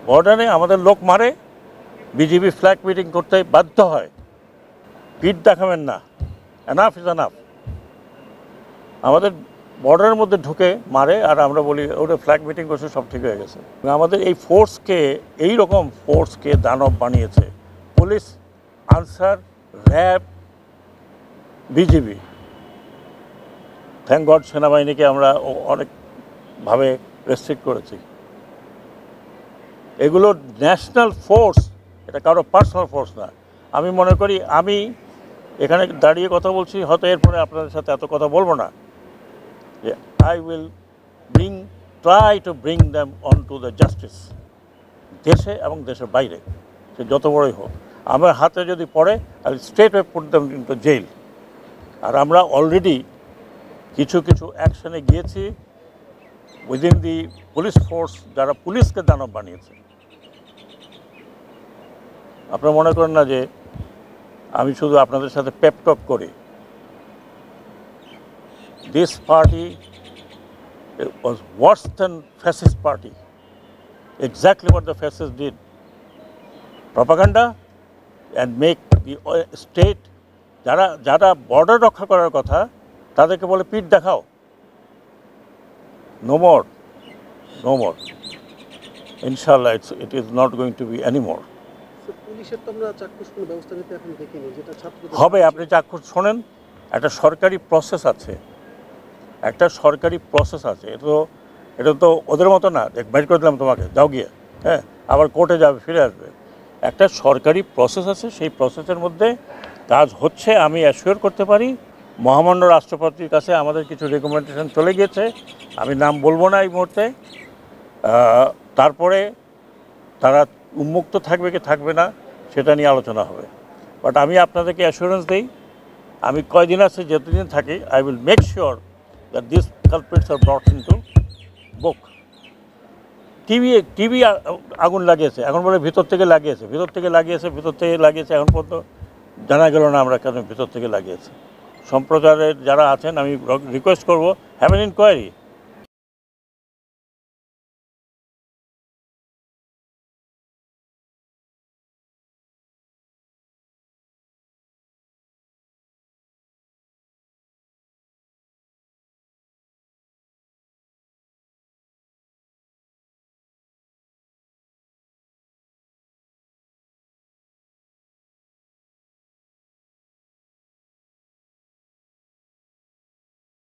বর্ডারে আমাদের লোক মারে, বিজিবি ফ্ল্যাগ মিটিং করতে বাধ্য হয়। পিঠ দেখাবেন না, এনাফ ইজ এনাফ। আমাদের বর্ডারের মধ্যে ঢুকে মারে আর আমরা বলি ওটা ফ্ল্যাগ মিটিং করছে, সব ঠিক হয়ে গেছে। আমাদের এই ফোর্সকে, এই রকম ফোর্সকে দানব বানিয়েছে police, answer, RAB, BGB. Thank god সেনাবাহিনীকে আমরা অনেকভাবে রেস্ট্রিক্ট করেছি। এগুলো ন্যাশনাল ফোর্স, এটা কারো পার্সোনাল ফোর্স না। আমি মনে করি আমি এখানে দাঁড়িয়ে কথা বলছি, হয়তো এরপরে আপনাদের সাথে এত কথা বলবো না, যে I will try to bring them on to the justice, দেশে এবং দেশের বাইরে, সে যত বড়ই হোক। আমার হাতে যদি পড়ে I will straight way put them into jail. আর আমরা অলরেডি কিছু কিছু অ্যাকশনে গিয়েছি উইদিন দি পুলিশ ফোর্স, যারা পুলিশকে দানব বানিয়েছে। আপনারা মনে করেন না যে আমি শুধু আপনাদের সাথে পেপটক করি। This party was worse than fascist party. Exactly what the fascists did. Propaganda and make the state, যারা বর্ডার রক্ষা করার কথা তাদেরকে বলে পিঠ দেখাও। No more. No more. Inshallah, it is not going to be anymore. পুলিশের তো আমরা চাক্ষুষ কোনো ব্যবস্থা নিতে এখন দেখিনি, যেটা ছাত্র হবে। আপনি চাক্ষুষ শোনেন, একটা সরকারি প্রসেস আছে, একটা সরকারি প্রসেস আছে। এটা তো ওদের মতো না, বাইর করে দিলাম তোমাকে, যাও গিয়ে, হ্যাঁ, আবার কোর্টে যাবে, ফিরে আসবে। একটা সরকারি প্রসেস আছে, সেই প্রসেসের মধ্যে কাজ হচ্ছে। আমি অ্যাসিওর করতে পারি মহামান্য রাষ্ট্রপতির কাছে আমাদের কিছু রেকমেন্ডেশন চলে গিয়েছে, আমি নাম বলবো না এই মুহূর্তে। তারপরে তারা উন্মুক্ত থাকবে কি থাকবে না সেটা নিয়ে আলোচনা হবে। বাট আমি আপনাদেরকে অ্যাসুরেন্স দিই, আমি কয়দিন আছে, যতদিন থাকি, I will make sure that this culprits are brought into book. TV আগুন লাগিয়েছে, এখন বলে ভিতর থেকে লাগিয়েছে, এখন পর্যন্ত জানা গেল না আমরা কেন ভিতর থেকে লাগিয়েছে। সম্প্রচারের যারা আছেন, আমি রিকোয়েস্ট করব, হ্যাভ অ্যান ইনকোয়ারি।